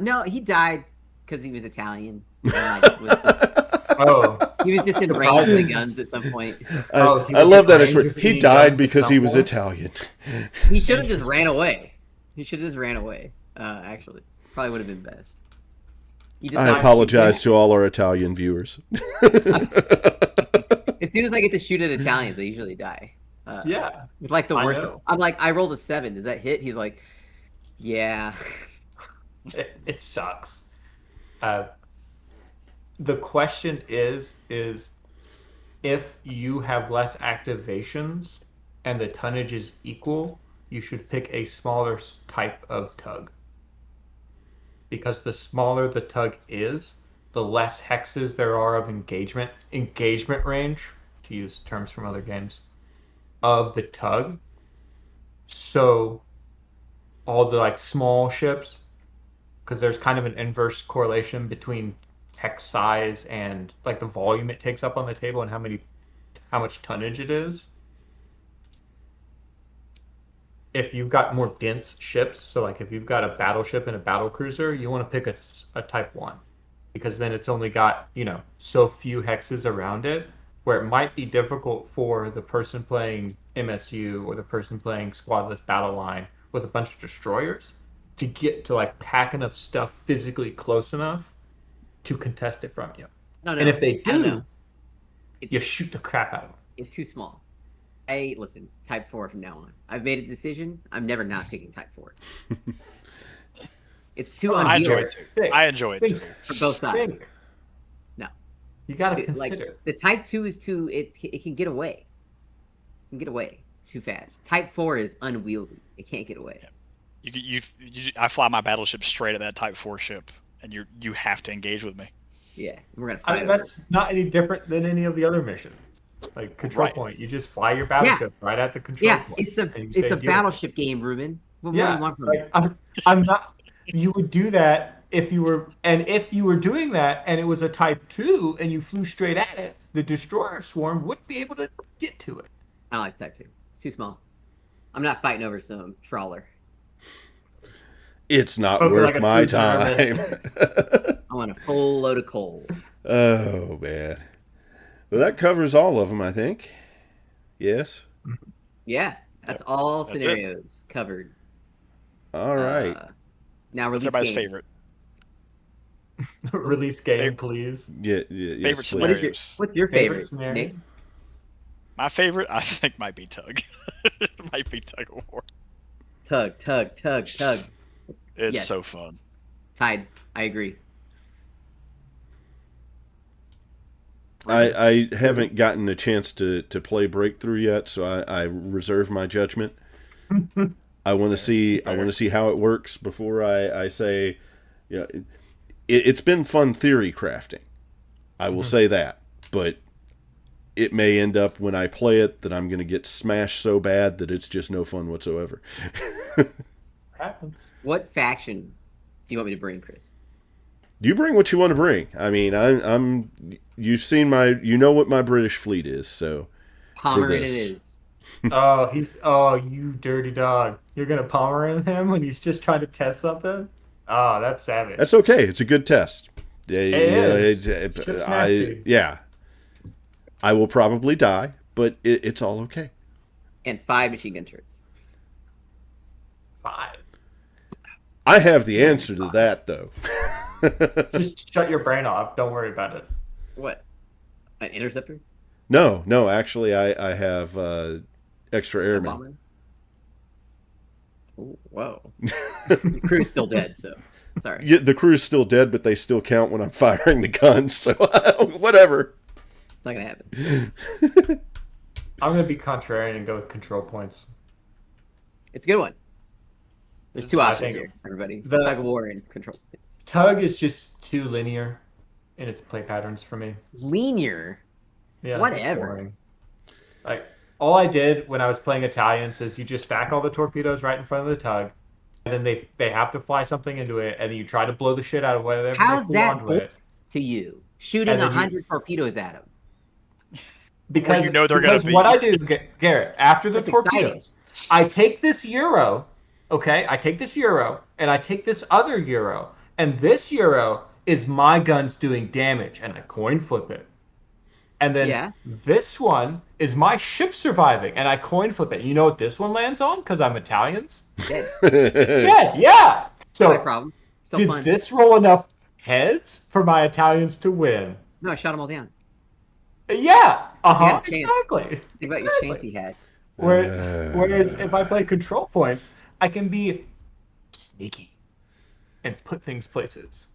No, he died because he was Italian. Oh. He was just in range of the guns at some point. I love that. He died because he was Italian. He should have just ran away. Actually, probably would have been best. I apologize to all our Italian viewers. As soon as I get to shoot at Italians, they usually die. Yeah. It's like the worst. I'm like, I rolled a 7. Does that hit? He's like, yeah. It sucks. The question is if you have less activations and the tonnage is equal, you should pick a smaller type of tug. Because the smaller the tug is, the less hexes there are of engagement range, to use terms from other games, of the tug. So all the like small ships, because there's kind of an inverse correlation between hex size and like the volume it takes up on the table and how much tonnage it is. If you've got more dense ships, so like if you've got a battleship and a battle cruiser, you want to pick a type 1, because then it's only got, so few hexes around it, where it might be difficult for the person playing MSU or the person playing Squadless Battle Line with a bunch of destroyers to get to like pack enough stuff physically close enough to contest it from you. No. And if they do, you shoot the crap out of them. It's too small. Listen, Type 4 from now on. I've made a decision. I'm never not picking Type 4. It's too I enjoy unfair. it too. I enjoy it too. For both sides. Think. No. You gotta consider. Like, the Type 2 is too... It can get away. It can get away too fast. Type 4 is unwieldy. It can't get away. You I fly my battleship straight at that Type 4 ship, and you have to engage with me. Yeah, we're gonna fight. That's not any different than any of the other missions. Like control point, you just fly your battleship right at the control point. It's a battleship game, Ruben. What more do you want from me? I'm not. You would do that if you were doing that, and it was a Type 2, and you flew straight at it. The destroyer swarm wouldn't be able to get to it. I don't like Type 2. It's too small. I'm not fighting over some trawler. It's not worth my time. I want a full load of coal. Oh, man. Well, that covers all of them, I think. Yes? Yeah, that's all scenarios covered. All right. Now release everybody's game. favorite. Release game, please. Yeah, favorite scenarios. What's your favorite, scenario? Nick? My favorite, I think, might be Tug. It might be Tug of War. Tug. It's so fun. Tied. I agree. I haven't gotten a chance to play Breakthrough yet, so I reserve my judgment. I want to see how it works before I say, it's been fun theory crafting. I will say that, but it may end up when I play it that I'm going to get smashed so bad that it's just no fun whatsoever. Happens. What faction do you want me to bring, Chris? You bring what you want to bring. I mean, I'm. You've seen you know what my British fleet is, so. Pomeranian it is. You dirty dog! You're gonna Pomeranian him when he's just trying to test something. Oh, that's savage. That's okay. It's a good test. I will probably die, but it's all okay. And 5 machine gun turrets. 5. I have the answer to that, though. Just shut your brain off. Don't worry about it. What? An interceptor? No. Actually, I have extra airmen. Ooh, whoa. The crew's still dead, so sorry. Yeah, the crew's still dead, but they still count when I'm firing the guns. So whatever. It's not gonna happen. I'm gonna be contrarian and go with control points. It's a good one. There's 2 options here, everybody. Tug of War and control points. Tug is just too linear in its play patterns for me. Linear? Yeah. Whatever. Like, all I did when I was playing Italians is you just stack all the torpedoes right in front of the tug, and then they have to fly something into it, and then you try to blow the shit out of whatever. How's that to you? Shooting 100 torpedoes at them. Because they're going to be. What I do, Garrett, after the torpedoes, I take this Euro, okay? I take this Euro, and I take this other Euro, and this Euro is my guns doing damage, and I coin flip it. And then Yeah. this one is my ship surviving, and I coin flip it. You know what this one lands on? Because I'm Italians. Dead. Dead, yeah. No So problem. Still did fun. this roll enough heads for my Italians to win? No, I shot them all down. Yeah. had a chance. Exactly. Think about your Exactly. chance he had. Whereas if I play control points, I can be sneaky and put things places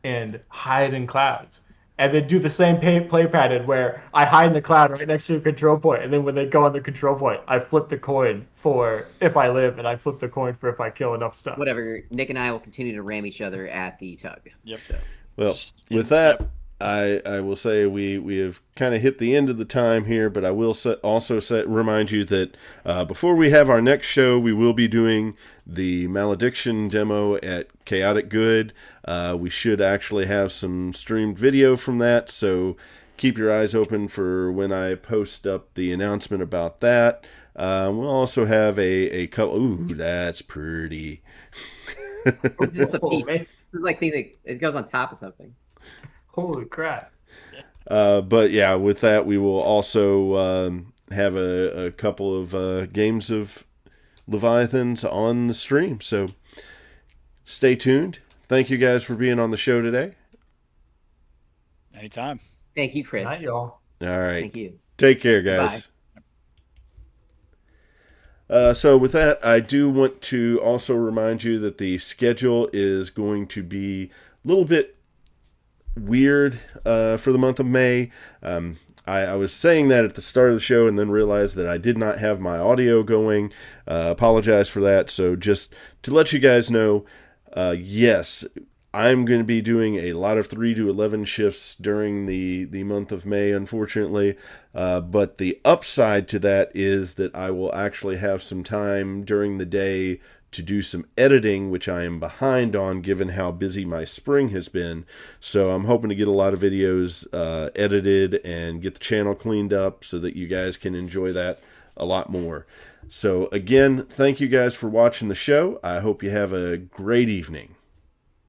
and hide in clouds. And then do the same play pattern where I hide in the cloud right next to a control point, and then when they go on the control point, I flip the coin for if I live, and I flip the coin for if I kill enough stuff. Whatever. Nick and I will continue to ram each other at the tug. Yep. So. Well, with that, I will say we have kind of hit the end of the time here, but I will remind you that before we have our next show, we will be doing the Malediction demo at Chaotic Good. We should actually have some streamed video from that, so keep your eyes open for when I post up the announcement about that. We'll also have a couple. Ooh, that's pretty. It's just a piece. It's like it goes on top of something. Holy crap. But yeah, with that, we will also have a couple of games of Leviathans on the stream. So stay tuned. Thank you guys for being on the show today. Anytime. Thank you, Chris. Night, y'all. All right. Thank you. Take care, guys. So with that, I do want to also remind you that the schedule is going to be a little bit weird for the month of May. I was saying that at the start of the show and then realized that I did not have my audio going. Apologize for that. So just to let you guys know, yes, I'm going to be doing a lot of 3 to 11 shifts during the month of May, unfortunately. But the upside to that is that I will actually have some time during the day to do some editing, which I am behind on given how busy my spring has been. So I'm hoping to get a lot of videos edited and get the channel cleaned up so that you guys can enjoy that a lot more. So again, thank you guys for watching the show. I hope you have a great evening.